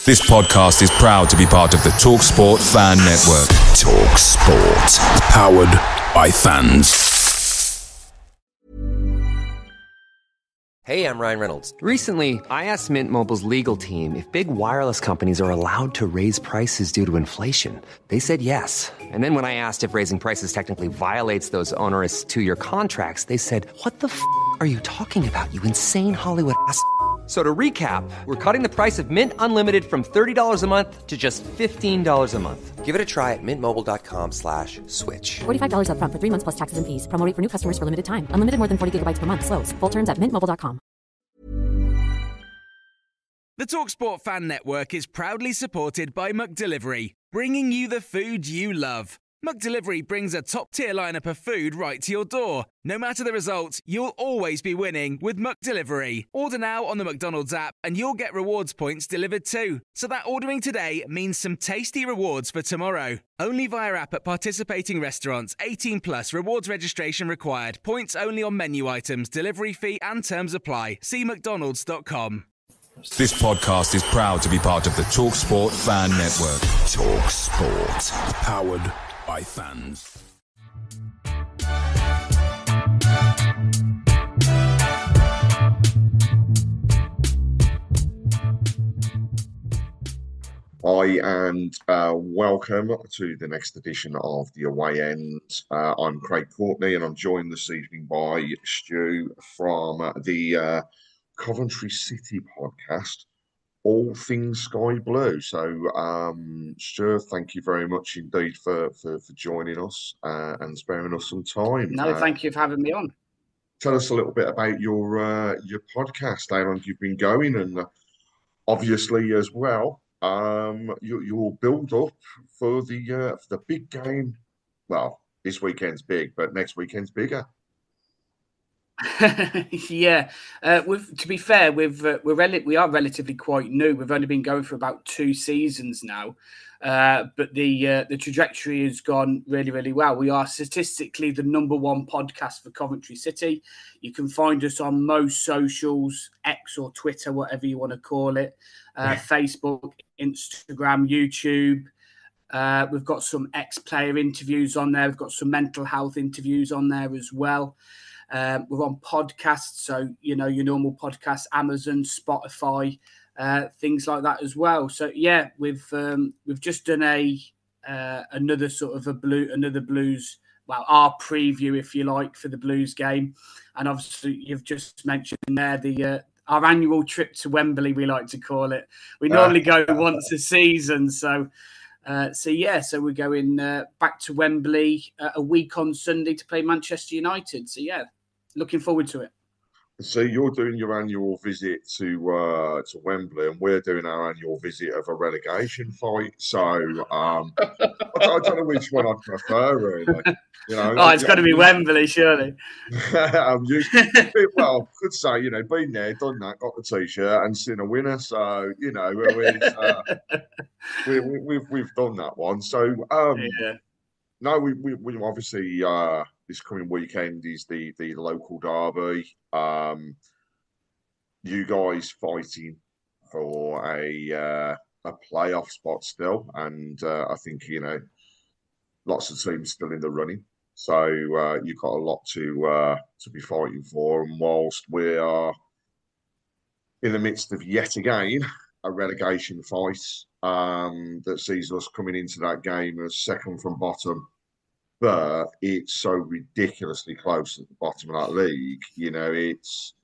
This podcast is proud to be part of the TalkSport Fan Network. TalkSport. Powered by fans. Hey, I'm Ryan Reynolds. Recently, I asked Mint Mobile's legal team if big wireless companies are allowed to raise prices due to inflation. They said yes. And then when I asked if raising prices technically violates those onerous 2-year contracts, they said, "What the f*** are you talking about, you insane Hollywood ass?" So to recap, we're cutting the price of Mint Unlimited from $30 a month to just $15 a month. Give it a try at mintmobile.com/switch. $45 up front for 3 months plus taxes and fees. Promo rate for new customers for limited time. Unlimited more than 40 gigabytes per month. Slows full terms at mintmobile.com. The TalkSport Fan Network is proudly supported by McDelivery, bringing you the food you love. McDelivery brings a top-tier lineup of food right to your door. No matter the result, you'll always be winning with McDelivery. Order now on the McDonald's app and you'll get rewards points delivered too. So that ordering today means some tasty rewards for tomorrow. Only via app at participating restaurants. 18 plus. Rewards registration required. Points only on menu items. Delivery fee and terms apply. See mcdonalds.com. This podcast is proud to be part of the TalkSport Fan Network. TalkSport. Powered by fans. Hi and welcome to the next edition of The Away End. I'm Craig Courtney and I'm joined this evening by Stu from the Coventry City podcast, All Things Sky Blue. So, Stu, thank you very much indeed for joining us and sparing us some time. No, thank you for having me on. Tell us a little bit about your podcast, how long you've been going, and obviously as well, your build up for the big game. Well, this weekend's big, but next weekend's bigger. Yeah, to be fair, we are relatively quite new. We've only been going for about 2 seasons now, but the trajectory has gone really, really well. We are statistically the #1 podcast for Coventry City. You can find us on most socials, X or Twitter, whatever you want to call it, Facebook, Instagram, YouTube. We've got some ex-player interviews on there. We've got some mental health interviews on there as well. We're on podcasts, so your normal podcasts, Amazon, Spotify, things like that as well. So yeah, we've just done another sort of another Blues, well, our preview, if you like, for the Blues game, and obviously you've just mentioned there our annual trip to Wembley, we like to call it. We normally go once a season, so we're going back to Wembley a week on Sunday to play Manchester United. So yeah, looking forward to it. So you're doing your annual visit to Wembley, and we're doing our annual visit of a relegation fight. So I don't know which one I prefer, really. It's got to be Wembley, surely. Well, could say, been there, done that, got the t-shirt, and seen a winner. So we've done that one. So yeah. No, we obviously this coming weekend is the local derby. You guys fighting for a playoff spot still, and I think lots of teams still in the running. So you've got a lot to be fighting for. And whilst we are in the midst of yet again a relegation fight that sees us coming into that game as second from bottom, but it's so ridiculously close at the bottom of that league. It's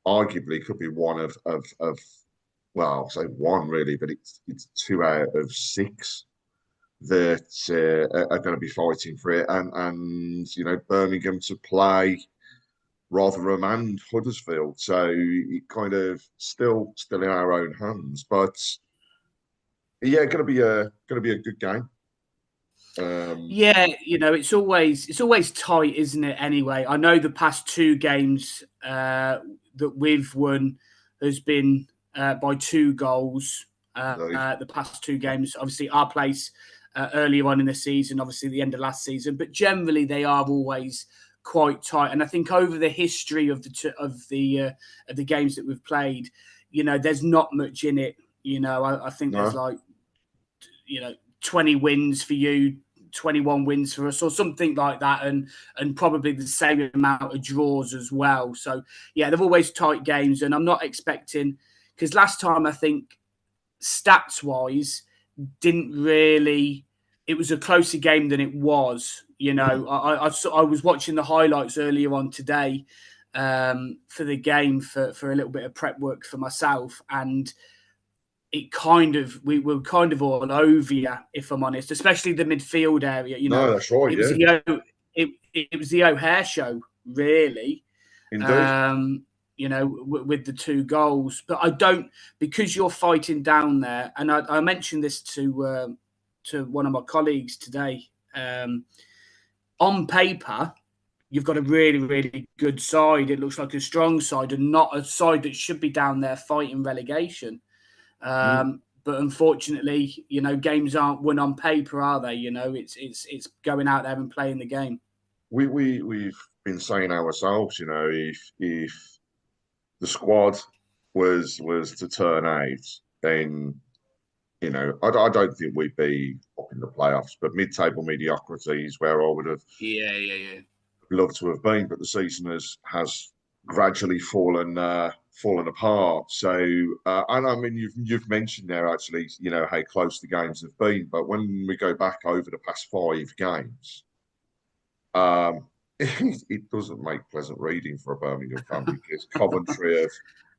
arguably could be one of well, I'll say one really, but it's 2 out of 6 that are going to be fighting for it, and Birmingham to play Rotherham and Huddersfield, so it kind of still in our own hands. But yeah, going to be a good game. Yeah, it's always tight, isn't it? Anyway, I know the past 2 games that we've won has been by 2 goals. The past 2 games, obviously, our place earlier on in the season, obviously the end of last season, but generally they are always quite tight. And I think over the history of the games that we've played, there's not much in it I think there's No. 20 wins for you, 21 wins for us, or something like that, and probably the same amount of draws as well. So yeah, they're always tight games, and I'm not expecting, because last time I think stats wise didn't really. It was a closer game than it was. I was watching the highlights earlier on today for the game for a little bit of prep work for myself, and we were kind of all over you, if I'm honest, especially the midfield area. No, that's right. It was the O'Hare show, really. Indeed. With the 2 goals. But I don't, because you're fighting down there, and I mentioned this to one of my colleagues today. On paper, you've got a really, really good side. It looks like a strong side and not a side that should be down there fighting relegation. But unfortunately, games aren't won on paper, are they? It's going out there and playing the game. We've been saying ourselves, if the squad was to turn out, then I don't think we'd be up in the playoffs. But mid-table mediocrity is where I would have loved to have been. But the season has gradually fallen apart. So, and I mean, you've mentioned there actually, how close the games have been. But when we go back over the past 5 games, it doesn't make pleasant reading for a Birmingham fan because Coventry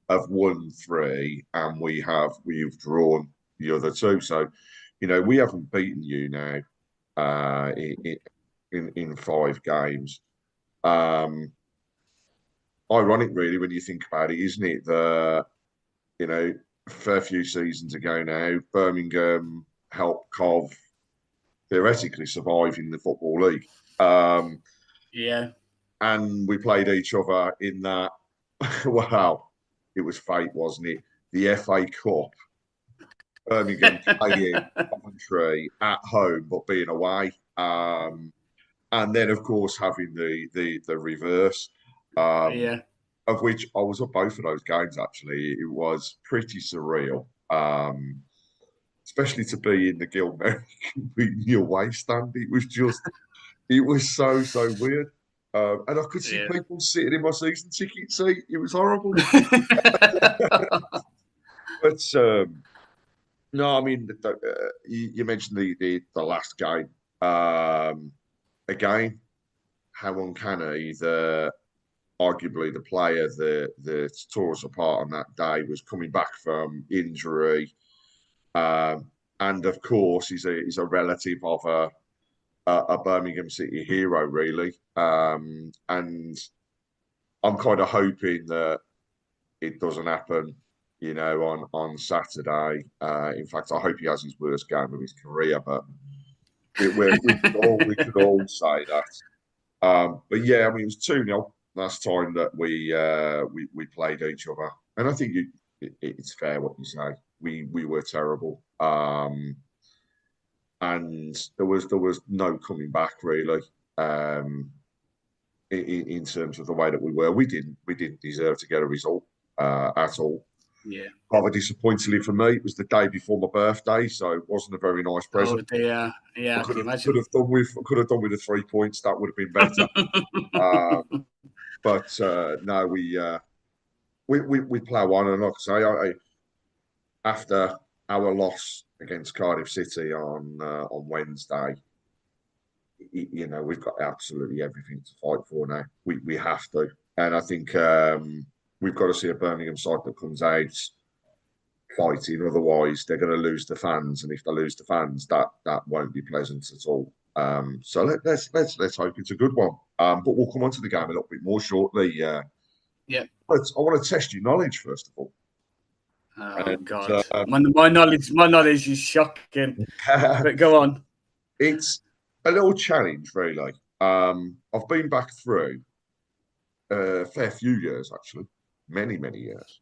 have won 3 and we've drawn the other 2. So, we haven't beaten you now in 5 games. Ironic, really, when you think about it, isn't it? A fair few seasons ago now, Birmingham helped Cov theoretically survive in the Football League. And we played each other in that. Wow, it was fate, wasn't it? The FA Cup. Birmingham playing Coventry at home, but being away. And then, of course, having the reverse. Of which I was at both of those games, actually. It was pretty surreal. Especially to be in the Guild beating the away stand. It was so weird. And I could see people sitting in my season ticket seat. It was horrible. But no, I mean, you mentioned the last game. Again, how uncanny arguably the player that tore us apart on that day was coming back from injury. And of course, he's a relative of a Birmingham City hero, really. And I'm kind of hoping that it doesn't happen, on Saturday. In fact, I hope he has his worst game of his career, but we could all say that. But yeah, I mean, it was 2-0 last time that we played each other. And I think it's fair what you say. We were terrible. And there was no coming back, really, in terms of the way that we were. We didn't deserve to get a result at all. Yeah. Rather disappointingly for me, it was the day before my birthday, so it wasn't a very nice present. Oh dear. Yeah, I can imagine. Could have done with the 3 points. That would have been better. But no, we plough on, and like I say, after our loss against Cardiff City on Wednesday, we've got absolutely everything to fight for now. We have to, and I think we've got to see a Birmingham side that comes out fighting. Otherwise, they're going to lose the fans, and if they lose the fans, that won't be pleasant at all. So let's hope it's a good one. But we'll come on to the game a little bit more shortly. Yeah. But I want to test your knowledge first of all. Oh God, my knowledge is shocking. But go on. It's a little challenge, really. I've been back through a fair few years, actually, many years,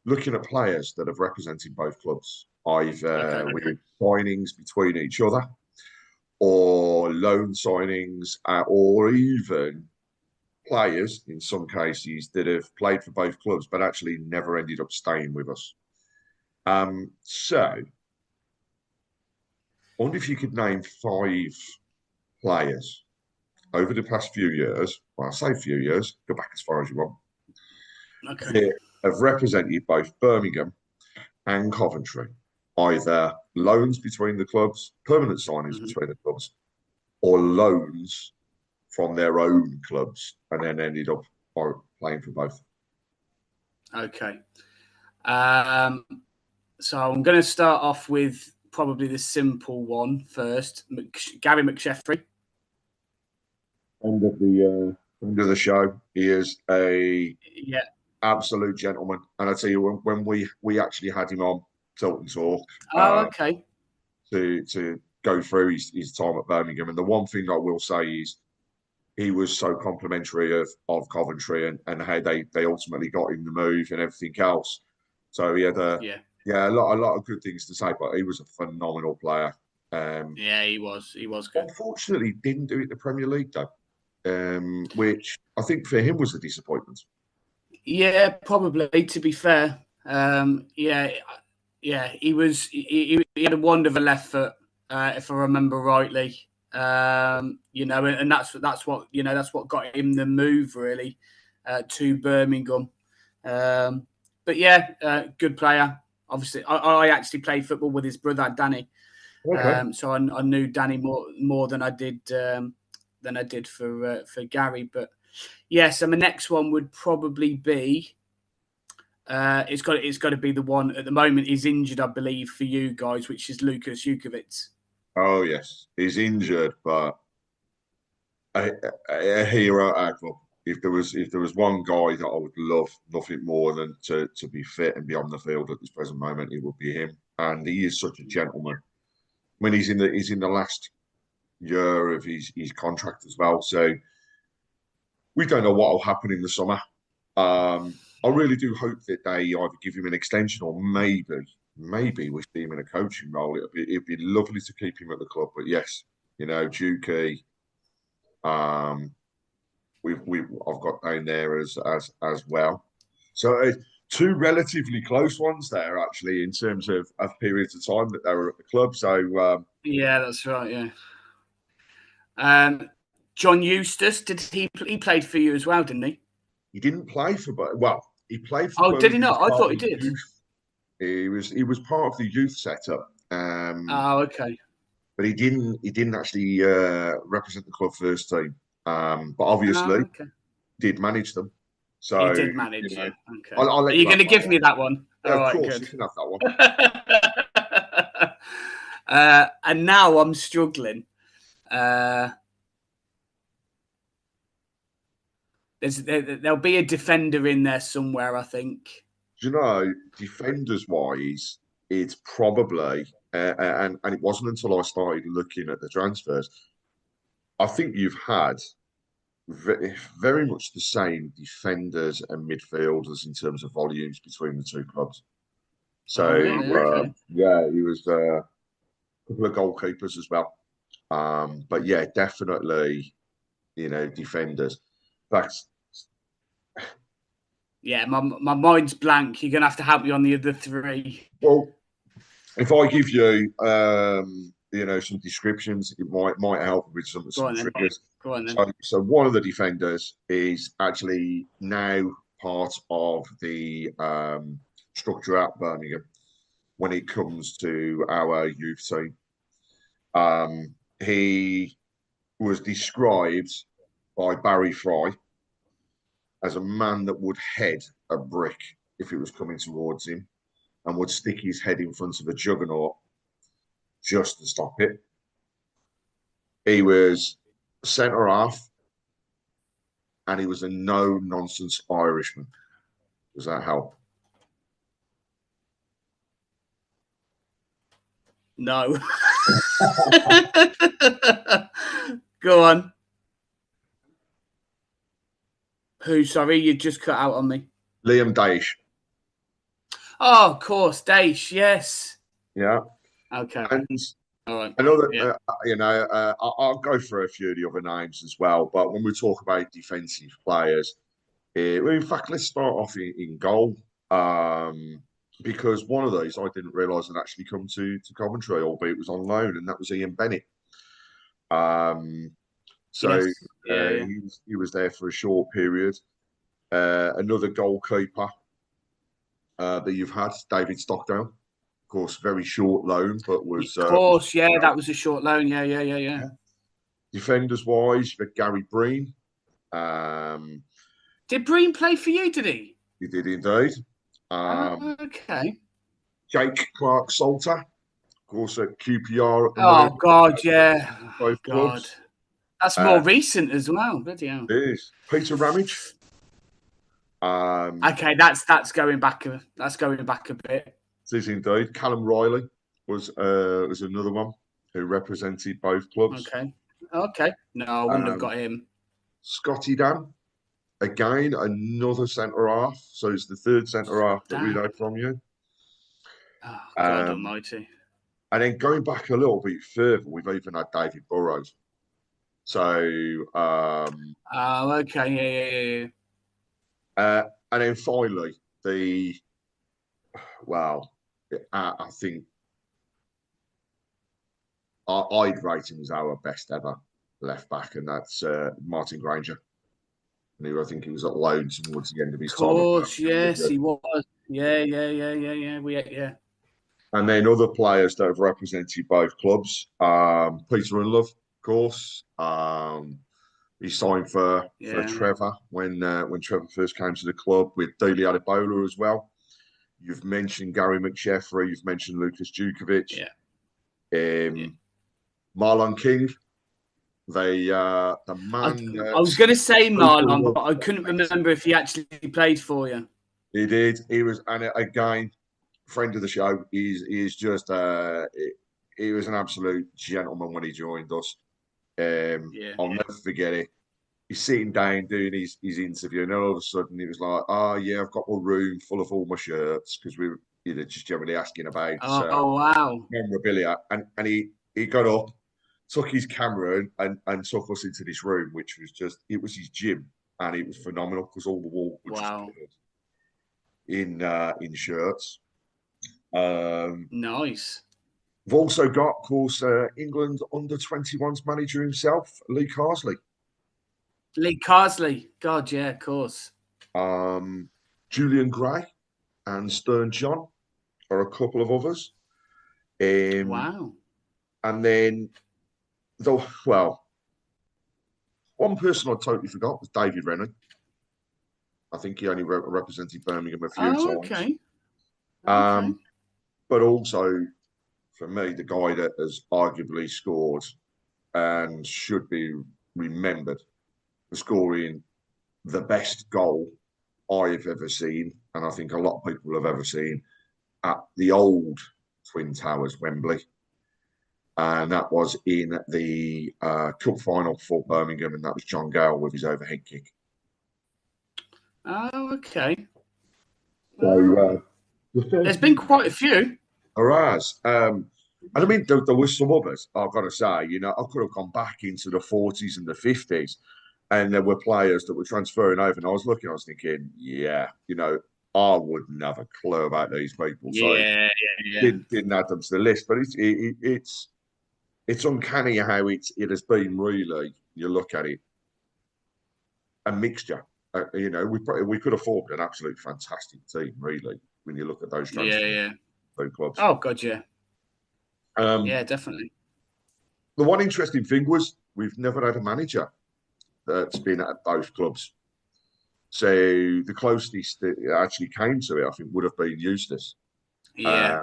looking at players that have represented both clubs, either with signings between each other, or loan signings, or even players, in some cases, that have played for both clubs but actually never ended up staying with us. So, I wonder if you could name 5 players over the past few years. Well, I say few years, go back as far as you want. Okay. That have represented both Birmingham and Coventry, either loans between the clubs, permanent signings between the clubs, or loans from their own clubs, and then ended up playing for both. Okay. So I'm going to start off with probably the simple one first. Gary McSheffrey. End of the show. He is a absolute gentleman, and I tell you, when we actually had him on Tilton Talk, Okay, to go through his time at Birmingham, and the one thing I will say is he was so complimentary of Coventry and how they ultimately got him the move and everything else. So he had a lot of good things to say, but he was a phenomenal player. He was good. Unfortunately, didn't do it in the Premier League though, which I think for him was a disappointment. Yeah, probably. To be fair, he was. He had a wonderful left foot, if I remember rightly. And that's what got him the move really to Birmingham. But good player. Obviously, I actually played football with his brother Danny, so I knew Danny more than I did for Gary. But so my next one would probably be. It's got to be the one at the moment. He's injured, I believe, for you guys, which is Lucas Jukovic. Oh yes, he's injured, but a hero at our club. If there was one guy that I would love nothing more than to be fit and be on the field at this present moment, it would be him. And he is such a gentleman. When he's in the last year of his contract as well, so we don't know what will happen in the summer. I really do hope that they either give him an extension or maybe we see him in a coaching role. It'd be lovely to keep him at the club. But yes, Juki, I've got down there as well. So 2 relatively close ones there, actually, in terms of periods of time that they were at the club. So that's right. Yeah. John Eustace, he played for you as well, didn't he? He didn't play for, he played for. Oh, did he not? I thought he did. Youth. He was part of the youth setup. Okay. But he didn't actually represent the club first team. But obviously did manage them. So he did manage. Okay. Are you going to give me that one? Yeah, of course, good. You can have that one. And now I'm struggling. There'll be a defender in there somewhere, I think. Defenders wise, it's probably and it wasn't until I started looking at the transfers. I think you've had very much the same defenders and midfielders in terms of volumes between the two clubs. So okay. He was a couple of goalkeepers as well. But yeah, definitely, defenders. That's my mind's blank. You're gonna have to help me on the other 3. Well, if I give you some descriptions, it might help with some triggers. Go on then. So one of the defenders is actually now part of the structure at Birmingham when it comes to our youth team. He was described by Barry Fry as a man that would head a brick if it was coming towards him and would stick his head in front of a juggernaut just to stop it. He was centre half and he was a no-nonsense Irishman. Does that help? No. Go on. Who? Sorry, you just cut out on me. Liam Daesh. Oh, of course, Daesh. Yes. Yeah. Okay. And all right. Another, I'll go through a few of the other names as well. But when we talk about defensive players, in fact, let's start off in goal. because one of these I didn't realise had actually come to Coventry, albeit it was on loan, and that was Ian Bennett. So Yes. Yeah. he was there for a short period. Another goalkeeper that you've had, David Stockdale. Of course, very short loan, but was... Of course, that was a short loan. Yeah. Defenders-wise, you've had Gary Breen. Did Breen play for you, did he? He did indeed. Okay. Jake Clark-Salter, of course, at QPR. At the Oh, moment. God, yeah. Both clubs. That's more recent as well. Bloody hell. It is. Peter Ramage. Okay, that's going back. That's going back a bit. It is indeed. Callum Riley was another one who represented both clubs. Okay. No, I wouldn't have got him. Scotty Dan, again, another centre half. So it's the third centre half that we've had from you. Oh, God Almighty. And then going back a little bit further, we've even had David Burrows. So. Okay. Yeah. And then finally, I think I'd rate him as our best ever left back, and that's Martin Granger. I think he was at loan towards the end of his time. Of course, yes, he was. Yeah. And then other players that have represented both clubs. Peter Unlove, of course. He signed for Trevor when Trevor first came to the club, with Dele Adebola as well. You've mentioned Gary McSheffrey. You've mentioned Lucas Djukovic. Marlon King. The man. I was going to say Marlon, but I couldn't remember if he actually played for you. He did. He was, and again, friend of the show. He's just he was an absolute gentleman when he joined us. I'll never forget it. He's sitting down doing his interview, and all of a sudden he was like, "Oh yeah, I've got my room full of all my shirts," because we were just generally asking about wow, memorabilia, and he got up, took his camera and took us into this room, which was it was his gym, and it was phenomenal because all the walls were just covered in shirts. Nice. We've also got, of course, England under-21s manager himself, Lee Carsley. God, yeah, of course. Julian Gray and Stern John are a couple of others. Wow. And then, one person I totally forgot was David Rennie. I think he only represented Birmingham a few times. Okay. But also, for me, the guy that has arguably scored and should be remembered for scoring the best goal I've ever seen, and I think a lot of people have ever seen, at the old Twin Towers, Wembley. And that was in the cup final for Birmingham, and that was John Gale with his overhead kick. Oh, okay. So there's been quite a few. There has. And I mean, there were some others, I've got to say. I could have gone back into the 40s and the 50s, and there were players that were transferring over. And I was thinking, I wouldn't have a clue about these people. So didn't add them to the list. But it's uncanny how it has been, really. You look at it, a mixture. We could have formed an absolute fantastic team, really, when you look at those transfers. Clubs. Oh, God, yeah. Yeah, definitely. The one interesting thing was we've never had a manager that's been at both clubs. So the closest that it actually came to it, I think, would have been Eustace. Yeah.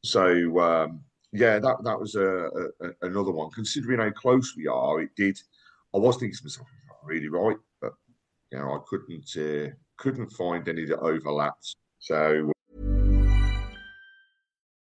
That was another one. Considering how close we are, it did. I was thinking to myself, really right, but I couldn't find any that overlapped. So.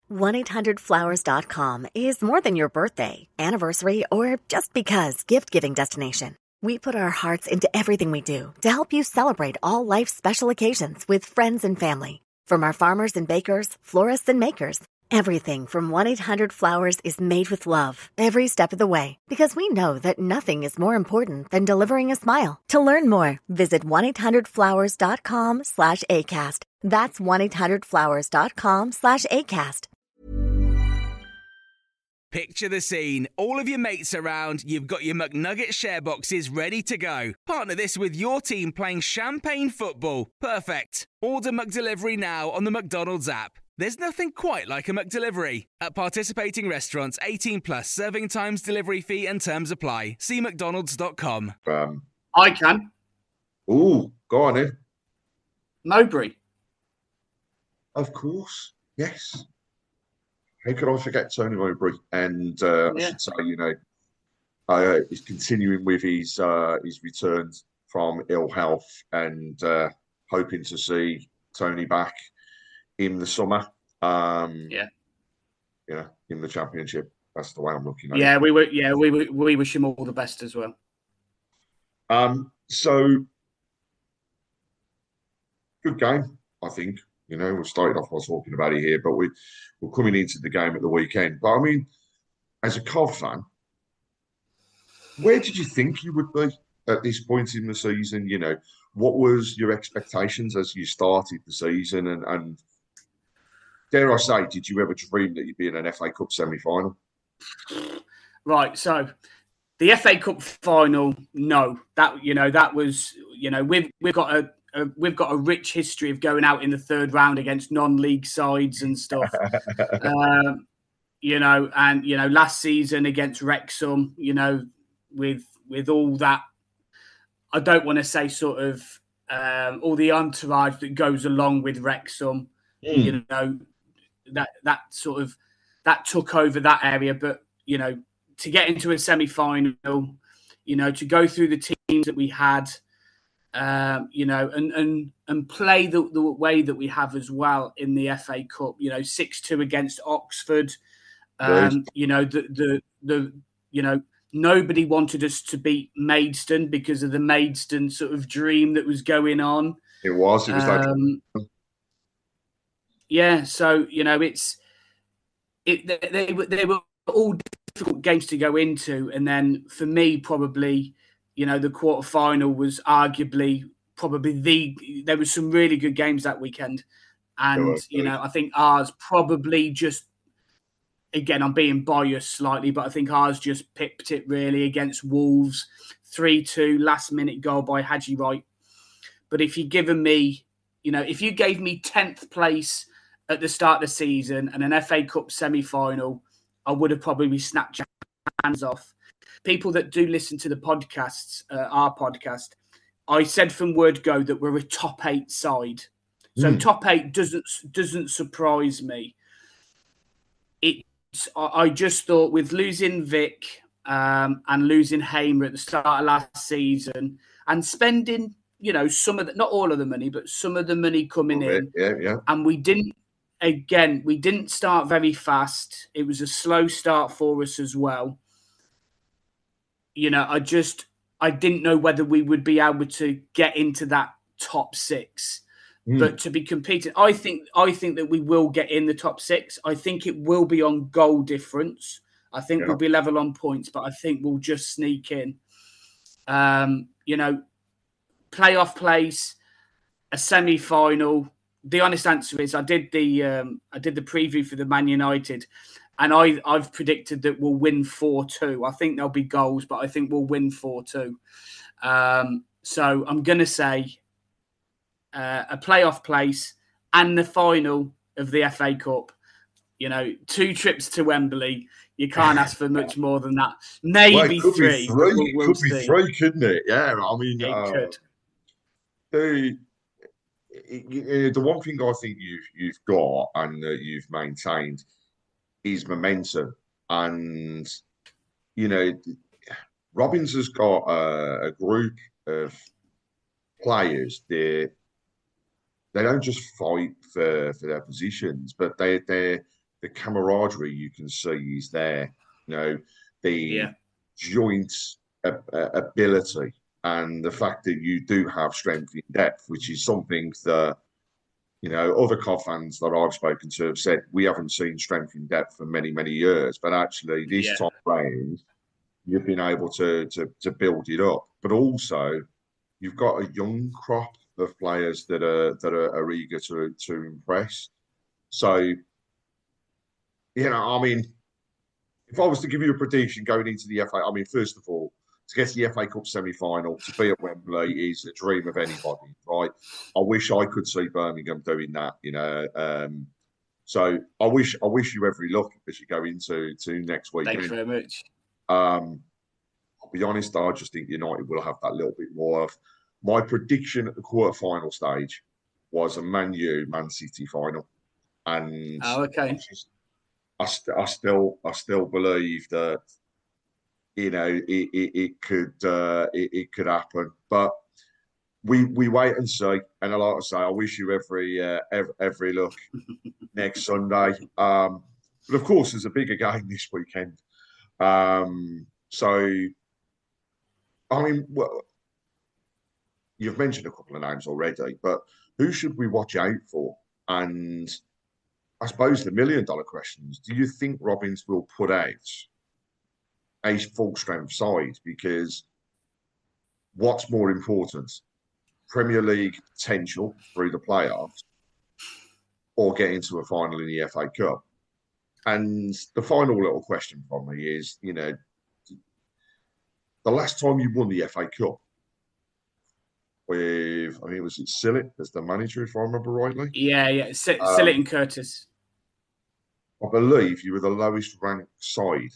1-800-Flowers.com is more than your birthday, anniversary, or just because gift-giving destination. We put our hearts into everything we do to help you celebrate all life's special occasions with friends and family. From our farmers and bakers, florists and makers, everything from 1-800-Flowers is made with love every step of the way, because we know that nothing is more important than delivering a smile. To learn more, visit 1-800-Flowers.com/ACAST. That's 1-800-Flowers.com/ACAST. Picture the scene. All of your mates around, you've got your McNugget share boxes ready to go. Partner this with your team playing champagne football. Perfect. Order McDelivery now on the McDonald's app. There's nothing quite like a McDelivery. At participating restaurants, 18 plus, serving times, delivery fee and terms apply. See mcdonalds.com. I can. Oh, go on in. Mowbray. Of course, yes. How could I forget Tony Mowbray? And I should say, he's continuing with his return from ill health and hoping to see Tony back in the summer. In the championship. That's the way I'm looking at it. We wish him all the best as well. So good game, I think. We started off by talking about it here, but we're coming into the game at the weekend. But I mean, as a Cov fan, where did you think you would be at this point in the season? What was your expectations as you started the season? And dare I say, did you ever dream that you'd be in an FA Cup semi-final? Right. So the FA Cup final, no, that was, we've got a rich history of going out in the third round against non-league sides and stuff. Last season against Wrexham, with all that, I don't want to say sort of all the entourage that goes along with Wrexham, that took over that area. But, to get into a semi-final, to go through the teams that we had, and play the way that we have as well in the FA Cup. 6-2 against Oxford. Nobody wanted us to beat Maidstone because of the Maidstone sort of dream that was going on. It was like So they were all difficult games to go into, and then for me probably. The quarterfinal was arguably there was some really good games that weekend. And, I think ours probably just, again, I'm being biased slightly, but I think ours just pipped it really against Wolves. 3-2, last minute goal by Haji Wright. But if you'd given me, if you gave me 10th place at the start of the season and an FA Cup semi-final, I would have probably snapped your hands off. People that do listen to the podcasts, our podcast, I said from word go that we're a top 8 side. So top 8 doesn't surprise me. I just thought with losing Vic and losing Hamer at the start of last season and spending, some of not all of the money, but some of the money coming in. Yeah. And we didn't start very fast. It was a slow start for us as well. I didn't know whether we would be able to get into that top 6. But to be competing, I think that we will get in the top 6. I think it will be on goal difference. I think we'll be level on points, but I think we'll just sneak in. Playoff place, a semi-final. The honest answer is I did the preview for the Man United. And I've predicted that we'll win 4-2. I think there'll be goals, but I think we'll win 4-2. So I'm going to say a playoff place and the final of the FA Cup. 2 trips to Wembley. You can't ask for much more than that. Maybe 3. It could be 3, couldn't it? Yeah, I mean, it could. The one thing I think you've got and that you've maintained is momentum. And, Robbins has got a group of players. They don't just fight for their positions, but the camaraderie you can see is there. The joint ability and the fact that you do have strength in depth, which is something that other Cov fans that I've spoken to have said we haven't seen strength in depth for many, many years. But actually, this time round, you've been able to build it up. But also, you've got a young crop of players that are eager to impress. So, I mean, if I was to give you a prediction going into the FA, I mean, first of all, to get to the FA Cup semi-final, to be at Wembley is a dream of anybody, right? I wish I could see Birmingham doing that, So I wish you every luck as you go into next weekend. Thanks very much. I'll be honest, I just think United will have that little bit more of. My prediction at the quarter-final stage was a Man City final, and okay. I still believe that it could happen, but we wait and see. And like I say, I wish you every luck next Sunday. But of course, there's a bigger game this weekend. So, I mean, well, you've mentioned a couple of names already, but who should we watch out for? And I suppose the $1 million question is, do you think Robins will put out a full-strength side? Because what's more important, Premier League potential through the playoffs or getting to a final in the FA Cup? And the final little question from me is, the last time you won the FA Cup with, I mean, was it Sillett as the manager, if I remember rightly? Yeah. Sillett and Curtis. I believe you were the lowest ranked side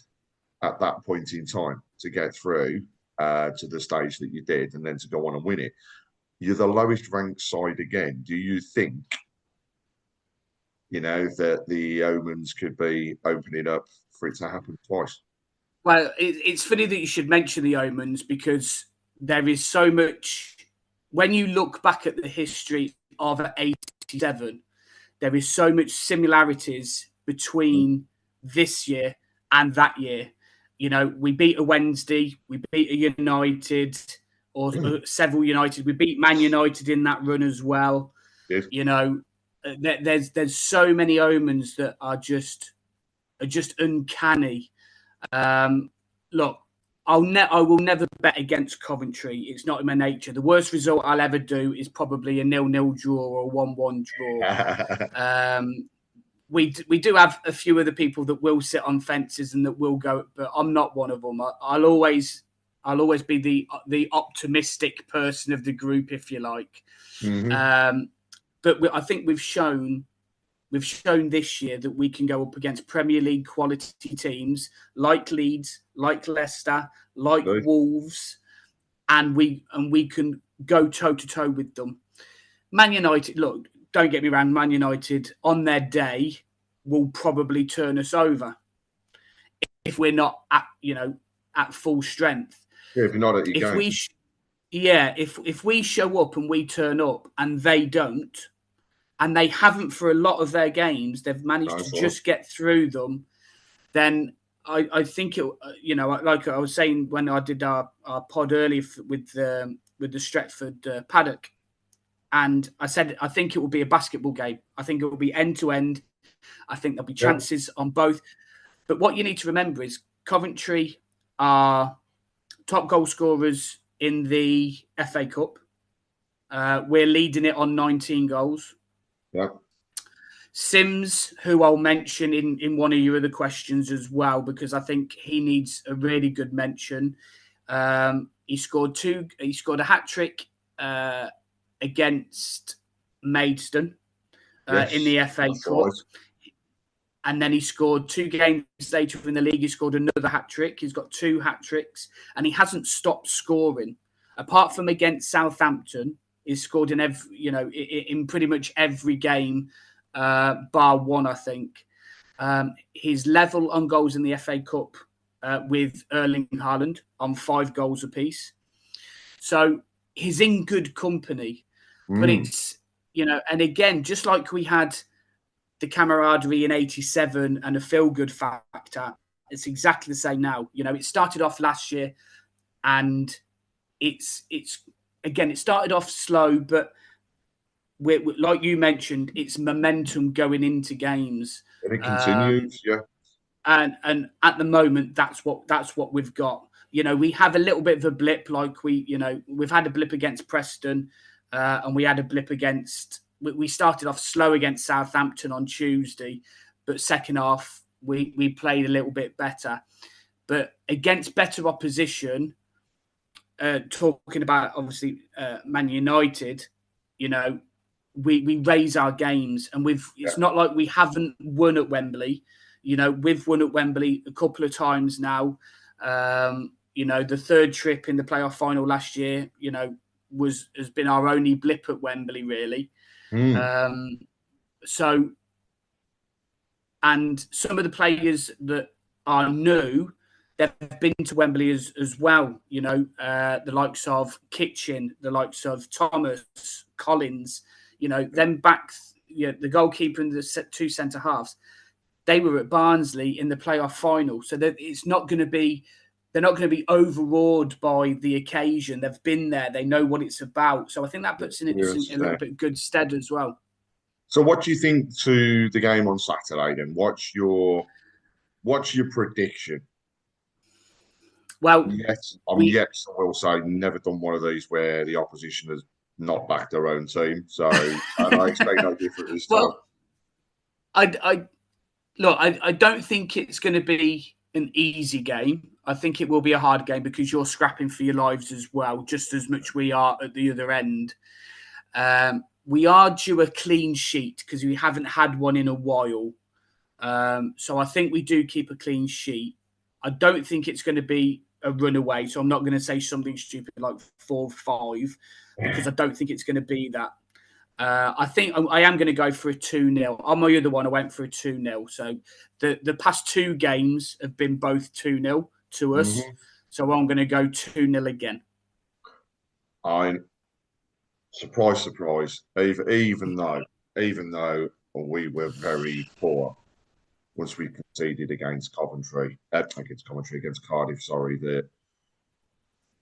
at that point in time to get through to the stage that you did and then to go on and win it. You're the lowest ranked side again. Do you think, that the omens could be opening up for it to happen twice? Well, it's funny that you should mention the omens, because there is so much. When you look back at the history of 87, there is so much similarities between this year and that year. We beat a Wednesday, we beat a United, or several United. We beat Man United in that run as well. Yes. There's so many omens that are just uncanny. Look, I will never bet against Coventry. It's not in my nature. The worst result I'll ever do is probably a 0-0 draw or a 1-1 draw. We do have a few other people that will sit on fences and that will go, but I'm not one of them. I'll always be the optimistic person of the group, if you like. Mm-hmm. But I think we've shown this year that we can go up against Premier League quality teams like Leeds, like Leicester, like Wolves, and we can go toe to toe with them. Man United, look, don't get me wrong, Man United on their day will probably turn us over if we're not at full strength. Yeah, if you're not at your game. If we show up and we turn up and they don't, and they haven't for a lot of their games, they've managed to just get through them, then I think it, like I was saying when I did our pod earlier with the Stretford paddock, and I said I think it will be a basketball game. I think it will be end to end. I think there'll be chances on both. But what you need to remember is Coventry are top goal scorers in the FA Cup. We're leading it on 19 goals. Yeah. Sims, who I'll mention in one of your other questions as well, because I think he needs a really good mention. He scored a hat-trick against Maidstone in the FA Cup. Right. And then he scored 2 games later in the league. He scored another hat-trick. He's got 2 hat-tricks. And he hasn't stopped scoring. Apart from against Southampton, he's scored in pretty much every game, bar one, I think. He's level on goals in the FA Cup with Erling Haaland on 5 goals apiece. So he's in good company. But it's, and again, just like we had the camaraderie in 87 and a feel-good factor, it's exactly the same now. It started off last year and it started off slow, but we're, like you mentioned, it's momentum going into games. And it continues, yeah. And at the moment, that's what we've got. We have a little bit of a blip, like we've had a blip against Preston. and we had a blip against. We started off slow against Southampton on Tuesday, but second half we played a little bit better. But against better opposition, talking about obviously Man United, we raise our games, and it's not like we haven't won at Wembley. We've won at Wembley a couple of times now. The third trip in the playoff final last year, has been our only blip at Wembley, really. And some of the players that are new, they've been to Wembley as well. The likes of Kitchen, the likes of Thomas, Collins. Them backs, the goalkeeper and the two centre halves. They were at Barnsley in the playoff final, so that it's not going to be. They're not going to be overawed by the occasion. They've been there. They know what it's about. So I think that puts in a little bit good stead as well. So what do you think to the game on Saturday then? What's your prediction? Well, yes, yes, I will say never done one of these where the opposition has not backed their own team. So and I expect no different this time. I don't think it's going to be an easy game. I think it will be a hard game because you're scrapping for your lives as well, just as much we are at the other end. We are due a clean sheet because we haven't had one in a while. So I think we do keep a clean sheet. I don't think it's going to be a runaway, so I'm not going to say something stupid like 4-5 because I don't think it's going to be that. I think I am going to go for a 2-0. On my other one, I went for a 2-0. So the past two games have been both 2-0 to us. Mm-hmm. So I'm going to go 2-0 again. I'm surprise. Even though we were very poor once we conceded against Cardiff. Sorry, that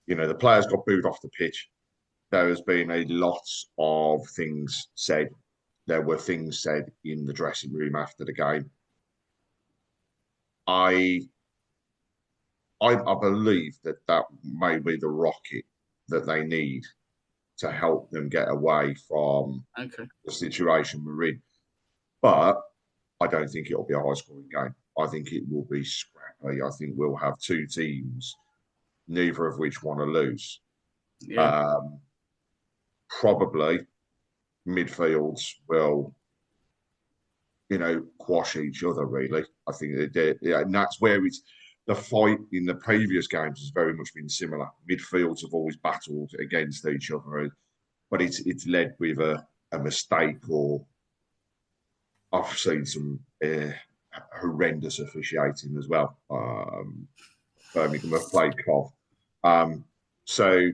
the players got booed off the pitch. There has been a lot of things said. There were things said in the dressing room after the game. I believe that may be the rocket that they need to help them get away from the situation we're in. But I don't think it'll be a high-scoring game. I think it will be scrappy. I think we'll have two teams, neither of which want to lose. Yeah. Probably midfields will, quash each other, really. I think they did. Yeah, and that's where the fight in the previous games has very much been similar. Midfields have always battled against each other, but it's led with a mistake, or I've seen some horrendous officiating as well. Birmingham have played Cov. So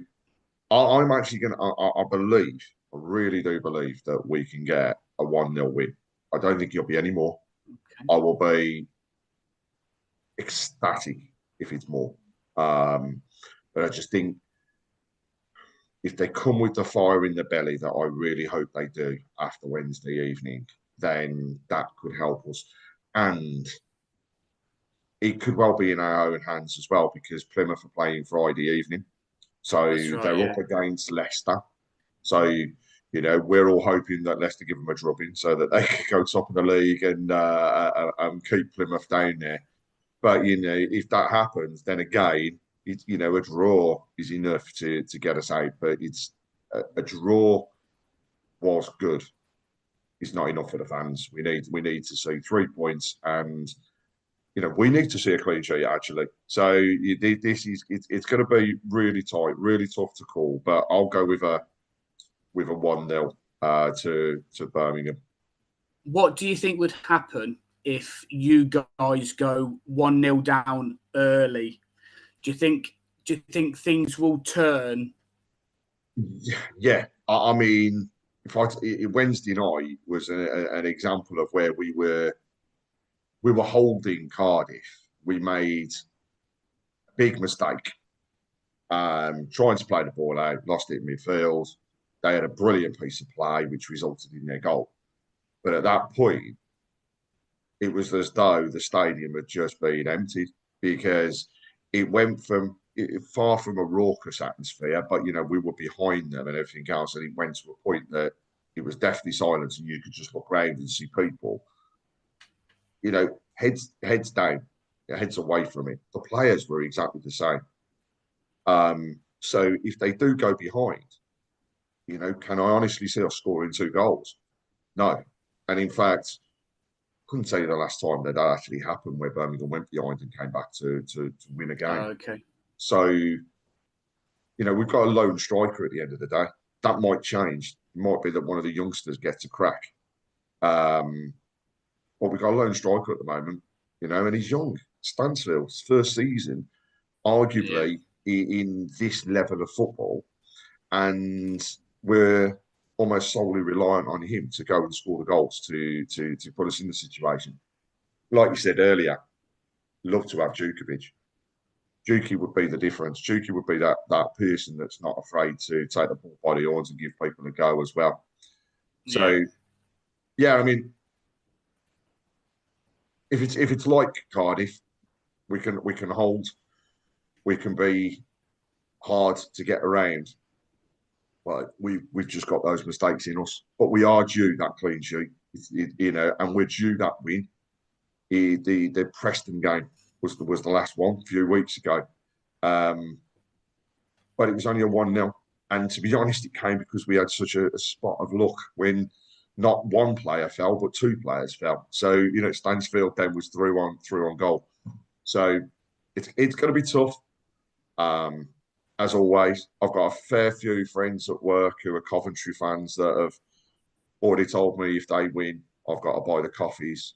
I'm actually going to, I really do believe that we can get a 1-0 win. I don't think it'll be any more. Okay. I will be ecstatic if it's more. But I just think if they come with the fire in the belly that I really hope they do after Wednesday evening, then that could help us. And it could well be in our own hands as well, because Plymouth are playing Friday evening. So they're up against Leicester. So, we're all hoping that Leicester give them a drubbing so that they can go top of the league and keep Plymouth down there. But, if that happens, then again, a draw is enough to get us out. But it's a draw was good. It's not enough for the fans. We need to see 3 points, and we need to see a clean sheet actually. So it's going to be really tight, really tough to call. But I'll go with a 1-0 to Birmingham. What do you think would happen if you guys go 1-0 down early? Do you think things will turn? Yeah, I mean, Wednesday night was an example of where we were holding Cardiff. We made a big mistake trying to play the ball out, lost it in midfield. They had a brilliant piece of play, which resulted in their goal. But at that point, it was as though the stadium had just been emptied, because it went from far from a raucous atmosphere, but, we were behind them and everything else. And it went to a point that it was definitely silence and you could just look around and see people, heads down, heads away from it. The players were exactly the same. So if they do go behind, can I honestly see us scoring 2 goals? No. And in fact, couldn't tell you the last time that actually happened where Birmingham went behind and came back to win a game. Okay. So, we've got a lone striker at the end of the day. That might change. It might be that one of the youngsters gets a crack. But we've got a lone striker at the moment, and he's young. Stansfield, his first season, arguably in this level of football. And we're almost solely reliant on him to go and score the goals to put us in the situation. Like you said earlier, love to have Djukovic. Djuki would be the difference. Djuki would be that person that's not afraid to take the ball by the horns and give people a go as well. So, I mean, if it's like Cardiff, we can hold, we can be hard to get around. But we've just got those mistakes in us. But we are due that clean sheet, and we're due that win. The Preston game was the last one a few weeks ago. But it was only a 1-0. And to be honest, it came because we had such a spot of luck when not one player fell, but 2 players fell. So, Stansfield then was through on goal. So it's going to be tough. As always, I've got a fair few friends at work who are Coventry fans that have already told me if they win, I've got to buy the coffees.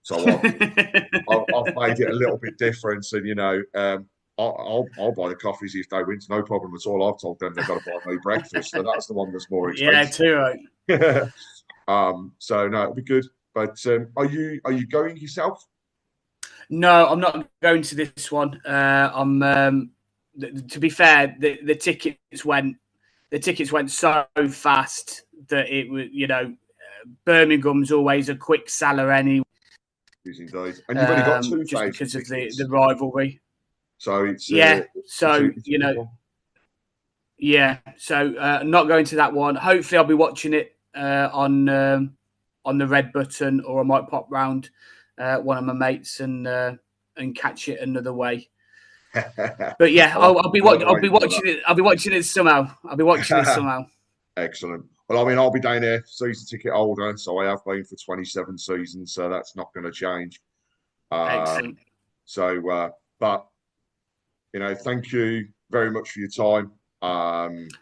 So I've made it a little bit different. And, I'll buy the coffees if they win. It's no problem at all. I've told them they've got to buy me breakfast. So that's the one that's more expensive. Yeah, too right. So, no, it'll be good. But are you going yourself? No, I'm not going to this one. To be fair, the tickets went so fast that it was, Birmingham's always a quick seller anyway. And you've only got 2 just because of the rivalry. So it's So not going to that one. Hopefully, I'll be watching it on the red button, or I might pop round one of my mates and catch it another way. But yeah, I'll be watching it. I'll be watching it somehow. Excellent. Well, I mean, I'll be down there, season ticket holder, so I have been for 27 seasons, so that's not going to change. Excellent. So, but thank you very much for your time.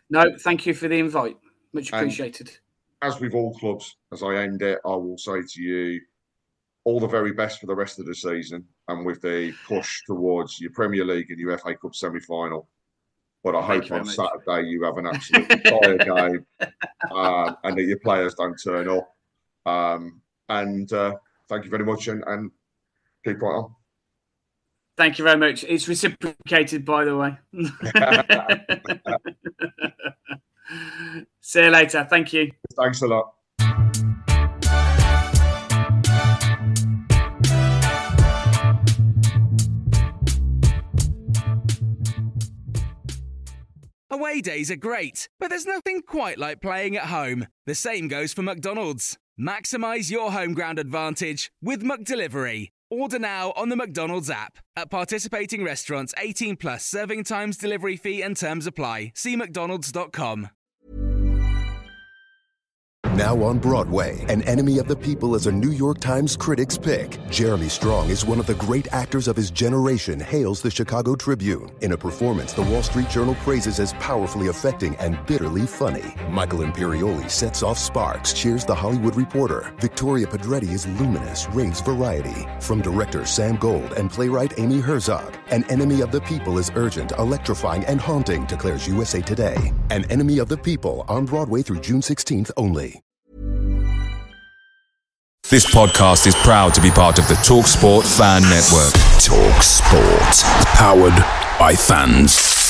No, thank you for the invite. Much appreciated. As with all clubs, as I end it, I will say to you, all the very best for the rest of the season, and with the push towards your Premier League and your FA Cup semi-final. But I hope on Saturday you have an absolutely fire game, and that your players don't turn up. And thank you very much, and keep right on. Thank you very much. It's reciprocated, by the way. See you later. Thank you. Thanks a lot. Away days are great, but there's nothing quite like playing at home. The same goes for McDonald's. Maximise your home ground advantage with McDelivery. Order now on the McDonald's app. At participating restaurants, 18 plus, serving times, delivery fee and terms apply. See mcdonalds.com. Now on Broadway, An Enemy of the People is a New York Times critic's pick. Jeremy Strong is one of the great actors of his generation, hails the Chicago Tribune. In a performance the Wall Street Journal praises as powerfully affecting and bitterly funny. Michael Imperioli sets off sparks, cheers the Hollywood Reporter. Victoria Pedretti is luminous, raves variety. From director Sam Gold and playwright Amy Herzog, An Enemy of the People is urgent, electrifying, and haunting, declares USA Today. An Enemy of the People, on Broadway through June 16th only. This podcast is proud to be part of the TalkSport Fan Network. TalkSport. Powered by fans.